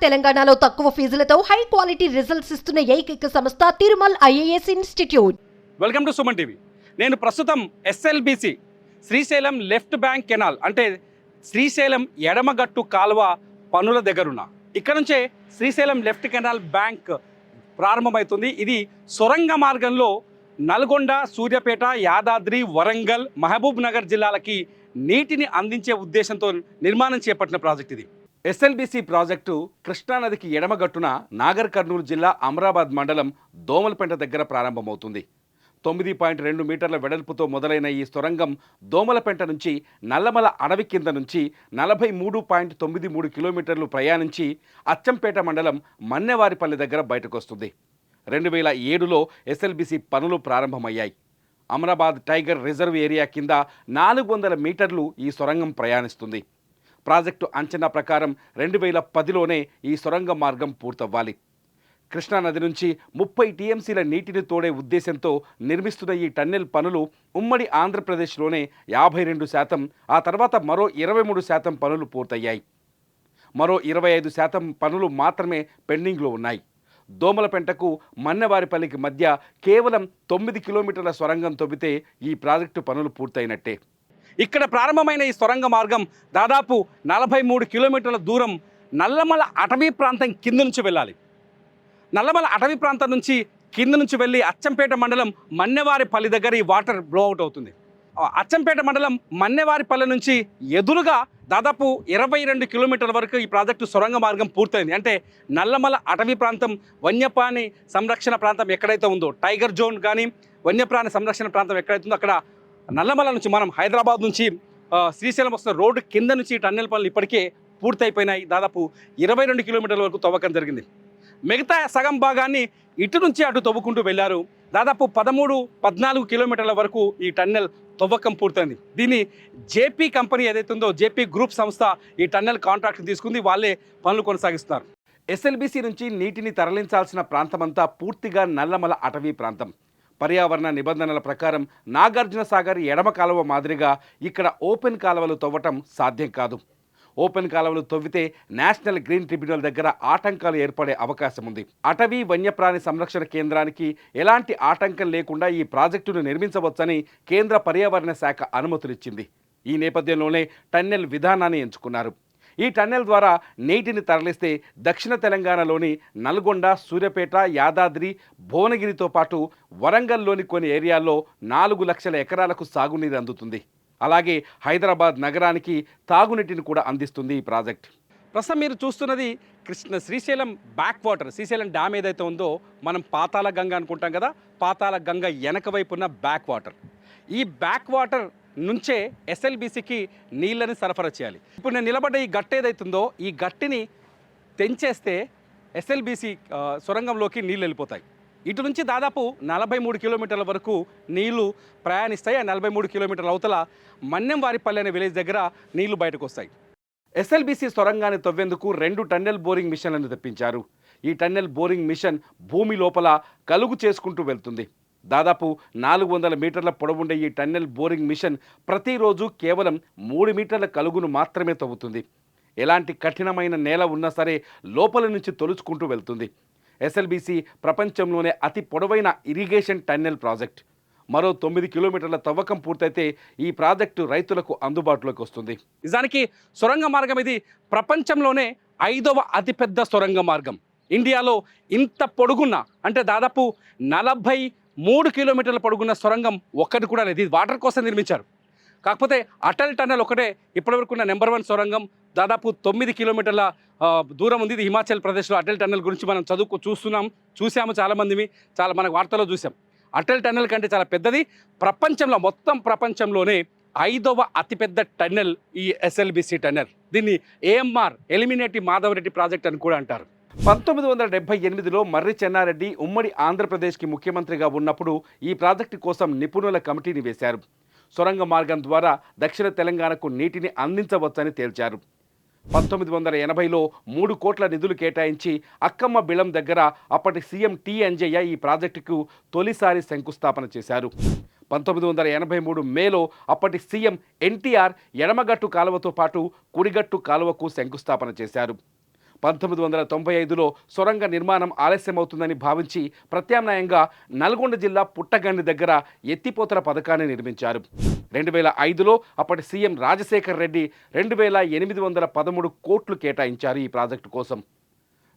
తెలంగాణలో తక్కువ ఫీజులతో high quality results ఇస్తున్న ఏకైక సంస్థ Tirumal IAS institute. Welcome to Suman TV. నేను ప్రస్తుతం SLBC Srisailam left bank canal అంటే శ్రీశైలం ఎడమగట్టు కాలువ పనుల దగ్గరున్నా. ఇక్కడ నుంచే శ్రీశైలం లెఫ్ట్ కెనాల్ బ్యాంక్ ప్రారంభమవుతుంది. ఇది సొరంగ మార్గంలో నల్గొండ, సూర్యాపేట, యాదాద్రి, వరంగల్, మహబూబ్ నగర్ జిల్లాలకి నీటిని అందించే ఉద్దేశంతో నిర్మాణం చేపట్టిన ప్రాజెక్ట్ ఇది. ఎస్ఎల్బిసి ప్రాజెక్టు కృష్ణానదికి ఎడమగట్టున నాగర్ కర్నూలు జిల్లా అమరాబాద్ మండలం దోమలపెంట దగ్గర ప్రారంభమవుతుంది. 9.2 మీటర్ల వెడల్పుతో మొదలైన ఈ సొరంగం దోమలపెంట నుంచి నల్లమల అడవి కింద నుంచి 43.93 కిలోమీటర్లు ప్రయాణించి అచ్చంపేట మండలం మన్నెవారిపల్లి దగ్గర బయటకొస్తుంది. 2007లో ఎస్ఎల్బిసి పనులు ప్రారంభమయ్యాయి. అమరాబాద్ టైగర్ రిజర్వ్ ఏరియా కింద 400 మీటర్లు ఈ సొరంగం ప్రయాణిస్తుంది. ప్రాజెక్టు అంచనా ప్రకారం 2010లోనే ఈ సొరంగ మార్గం పూర్తవ్వాలి. కృష్ణానది నుంచి 30 టీఎంసీల నీటిని తోడే ఉద్దేశంతో నిర్మిస్తున్న ఈ టన్నెల్ పనులు ఉమ్మడి ఆంధ్రప్రదేశ్లోనే 52%, ఆ తర్వాత మరో 23% పనులు పూర్తయ్యాయి. మరో 25% పనులు మాత్రమే పెండింగ్లో ఉన్నాయి. దోమలపెంటకు మన్నెవారిపల్లికి మధ్య కేవలం 9 కిలోమీటర్ల సొరంగం తవ్వితే ఈ ప్రాజెక్టు పనులు పూర్తయినట్టే. ఇక్కడ ప్రారంభమైన ఈ సొరంగ మార్గం దాదాపు 43 కిలోమీటర్ల దూరం నల్లమల అటవీ ప్రాంతం కింద నుంచి వెళ్ళాలి. నల్లమల అటవీ ప్రాంతం నుంచి కింద నుంచి వెళ్ళి అచ్చంపేట మండలం మన్నెవారిపల్లి దగ్గర ఈ వాటర్ బ్లో అవుట్ అవుతుంది. అచ్చంపేట మండలం మన్నెవారిపల్లి నుంచి ఎదురుగా దాదాపు 22 కిలోమీటర్ల వరకు ఈ ప్రాజెక్టు సొరంగ మార్గం పూర్తయింది. అంటే నల్లమల అటవీ ప్రాంతం, వన్యప్రాణి సంరక్షణ ప్రాంతం ఎక్కడైతే ఉందో, టైగర్ జోన్ కానీ వన్యప్రాణి సంరక్షణ ప్రాంతం ఎక్కడైతే ఉందో అక్కడ నల్లమల నుంచి మనం హైదరాబాద్ నుంచి శ్రీశైలం వస్తున్న రోడ్డు కింద నుంచి టన్నెల్ పనులు ఇప్పటికే పూర్తయిపోయినాయి. దాదాపు 22 కిలోమీటర్ల వరకు తవ్వకం జరిగింది. మిగతా సగం భాగాన్ని ఇటు నుంచి అటు తవ్వుకుంటూ వెళ్ళారు. దాదాపు 13-14 కిలోమీటర్ల వరకు ఈ టన్నెల్ తవ్వకం పూర్తయింది. దీన్ని జేపీ కంపెనీ ఏదైతే ఉందో, జేపీ గ్రూప్ సంస్థ ఈ టన్నెల్ కాంట్రాక్ట్ తీసుకుంది. వాళ్ళే పనులు కొనసాగిస్తున్నారు. ఎస్ఎల్బిసి నుంచి నీటిని తరలించాల్సిన ప్రాంతమంతా పూర్తిగా నల్లమల అటవీ ప్రాంతం. పర్యావరణ నిబంధనల ప్రకారం నాగార్జున సాగర్ ఎడమ కాలువ మాదిరిగా ఇక్కడ ఓపెన్ కాలువలు తవ్వటం సాధ్యం కాదు. ఓపెన్ కాలువలు తవ్వితే నేషనల్ గ్రీన్ ట్రిబ్యునల్ దగ్గర ఆటంకాలు ఏర్పడే అవకాశం ఉంది. అటవీ వన్యప్రాణి సంరక్షణ కేంద్రానికి ఎలాంటి ఆటంకం లేకుండా ఈ ప్రాజెక్టును నిర్మించవచ్చని కేంద్ర పర్యావరణ శాఖ అనుమతులిచ్చింది. ఈ నేపథ్యంలోనే టన్నెల్ విధానాన్ని ఎంచుకున్నారు. ఈ టన్నెల్ ద్వారా నీటిని తరలిస్తే దక్షిణ తెలంగాణలోని నల్గొండ, సూర్యాపేట, యాదాద్రి, భువనగిరితో పాటు వరంగల్లోని కొన్ని ఏరియాల్లో 4 లక్షల ఎకరాలకు సాగునీరు అందుతుంది. అలాగే హైదరాబాద్ నగరానికి తాగునీటిని కూడా అందిస్తుంది ఈ ప్రాజెక్ట్. ప్రస్తుతం మీరు చూస్తున్నది Srisailam back water, Srisailam dam ఏదైతే ఉందో మనం పాతాళ గంగ అనుకుంటాం కదా, పాతాళ గంగ వెనక వైపు ఉన్న బ్యాక్ వాటర్. ఈ బ్యాక్ వాటర్ నుంచే ఎస్ఎల్బిసికి నీళ్ళని సరఫరా చేయాలి. ఇప్పుడు నేను నిలబడ్డ ఈ గట్టు ఏదైతుందో ఈ గట్టిని తెంచేస్తే ఎస్ఎల్బిసి సొరంగంలోకి నీళ్ళు వెళ్ళిపోతాయి. ఇటు నుంచి దాదాపు 43 కిలోమీటర్ల వరకు నీళ్లు ప్రయాణిస్తాయి. ఆ 43 కిలోమీటర్ల అవతల మన్నెంవారిపల్లి అనే విలేజ్ దగ్గర నీళ్లు బయటకు వస్తాయి. ఎస్ఎల్బిసి సొరంగాన్ని తవ్వేందుకు 2 టన్నెల్ బోరింగ్ మిషన్లను తెప్పించారు. ఈ టన్నెల్ బోరింగ్ మిషన్ భూమి లోపల కలుగు చేసుకుంటూ వెళ్తుంది. దాదాపు 400 మీటర్ల పొడవుండే ఈ టన్నెల్ బోరింగ్ మిషన్ ప్రతిరోజు కేవలం 3 మీటర్ల కలుగును మాత్రమే తవ్వుతుంది. ఎలాంటి కఠినమైన నేల ఉన్నా సరే లోపల నుంచి తొలుచుకుంటూ వెళ్తుంది. ఎస్ఎల్బిసి ప్రపంచంలోనే అతి పొడవైన ఇరిగేషన్ టన్నెల్ ప్రాజెక్ట్. మరో 9 కిలోమీటర్ల తవ్వకం పూర్తయితే ఈ ప్రాజెక్టు రైతులకు అందుబాటులోకి వస్తుంది. నిజానికి సొరంగ మార్గం ఇది ప్రపంచంలోనే 5వ అతిపెద్ద సొరంగ మార్గం. ఇండియాలో ఇంత పొడుగున్న అంటే దాదాపు 43 కిలోమీటర్ల పొడుగున్న సొరంగం ఒక్కటి కూడా లేదు. ఇది వాటర్ కోసం నిర్మించారు. కాకపోతే అటల్ టన్నెల్ ఒకటే ఇప్పటివరకు ఉన్న నెంబర్ 1 సొరంగం. దాదాపు 9 కిలోమీటర్ల దూరం ఉంది. ఇది హిమాచల్ ప్రదేశ్లో అటల్ టన్నెల్ గురించి మనం చూసాము చాలామంది, మనకు వార్తల్లో చూసాం. అటల్ టన్నెల్ కంటే చాలా పెద్దది. మొత్తం ప్రపంచంలోనే 5వ అతిపెద్ద టన్నెల్ ఈ ఎస్ఎల్బిసి టన్నెల్. దీన్ని ఏఎంఆర్ ఎలిమినేటి మాధవరెడ్డి ప్రాజెక్ట్ అని కూడా అంటారు. 1978లో మర్రి చెన్నారెడ్డి ఉమ్మడి ఆంధ్రప్రదేశ్కి ముఖ్యమంత్రిగా ఉన్నప్పుడు ఈ ప్రాజెక్టు కోసం నిపుణుల కమిటీని వేశారు. సొరంగ మార్గం ద్వారా దక్షిణ తెలంగాణకు నీటిని అందించవచ్చని తేల్చారు. 1980లో 3 కోట్ల నిధులు కేటాయించి అక్కమ్మ బిళం దగ్గర అప్పటి సీఎం టి అంజయ్య ఈ ప్రాజెక్టుకు తొలిసారి శంకుస్థాపన చేశారు. 1983 మేలో అప్పటి సీఎం ఎన్టీఆర్ ఎడమగట్టు కాలువతో పాటు కుడిగట్టు కాలువకు శంకుస్థాపన చేశారు. 1995లో సొరంగ నిర్మాణం ఆలస్యమవుతుందని భావించి ప్రత్యామ్నాయంగా నల్గొండ జిల్లా పుట్టగండి దగ్గర ఎత్తిపోతల పథకాన్ని నిర్మించారు. 2005లో అప్పటి సీఎం రాజశేఖర్ రెడ్డి 2813 కోట్లు కేటాయించారు ఈ ప్రాజెక్టు కోసం.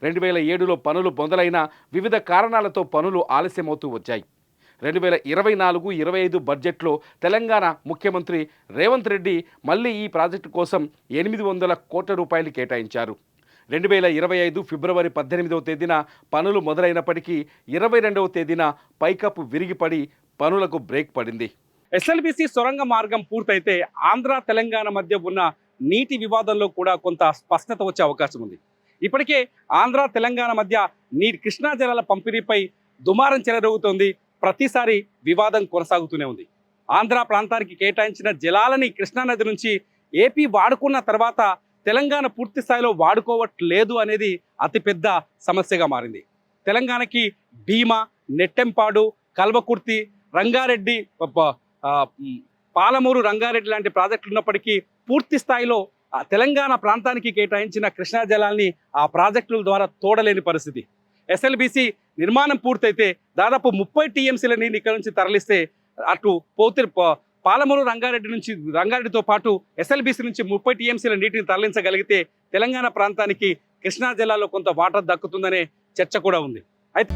2007లో పనులు మొదలైన వివిధ కారణాలతో పనులు ఆలస్యమవుతూ వచ్చాయి. 2024-25 బడ్జెట్లో తెలంగాణ ముఖ్యమంత్రి రేవంత్ రెడ్డి మళ్ళీ ఈ ప్రాజెక్టు కోసం 800 కోట్ల రూపాయలు కేటాయించారు. 2025 ఫిబ్రవరి 18వ తేదీన పనులు మొదలైనప్పటికీ 22వ తేదీన పైకప్పు విరిగిపడి పనులకు బ్రేక్ పడింది. ఎస్ఎల్బీసీ సొరంగ మార్గం పూర్తయితే ఆంధ్ర తెలంగాణ మధ్య ఉన్న నీటి వివాదంలో కూడా కొంత స్పష్టత వచ్చే అవకాశం ఉంది. ఇప్పటికే ఆంధ్ర తెలంగాణ మధ్య కృష్ణా జలాల పంపిణీపై దుమారం చెలరేగుతోంది. ప్రతిసారి వివాదం కొనసాగుతూనే ఉంది. ఆంధ్ర ప్రాంతానికి కేటాయించిన జలాలని కృష్ణానది నుంచి ఏపీ వాడుకున్న తర్వాత తెలంగాణ పూర్తి స్థాయిలో వాడుకోవట్లేదు అనేది అతిపెద్ద సమస్యగా మారింది. తెలంగాణకి భీమా, నెట్టెంపాడు, కల్వకుర్తి, రంగారెడ్డి, పాలమూరు రంగారెడ్డి లాంటి ప్రాజెక్టులు ఉన్నప్పటికీ పూర్తి స్థాయిలో తెలంగాణ ప్రాంతానికి కేటాయించిన కృష్ణా జలాల్ని ఆ ప్రాజెక్టుల ద్వారా తోడలేని పరిస్థితి. ఎస్ఎల్బీసీ నిర్మాణం పూర్తయితే దాదాపు 30 టీఎంసీల నీళ్ళు ఇక్కడ నుంచి తరలిస్తే అటు పాలమూరు రంగారెడ్డితో పాటు ఎస్ఎల్బీసీ నుంచి 30 టీఎంసీల నీటిని తరలించగలిగితే తెలంగాణ ప్రాంతానికి కృష్ణా జిల్లాలో కొంత వాటర్ దక్కుతుందనే చర్చ కూడా ఉంది. అయితే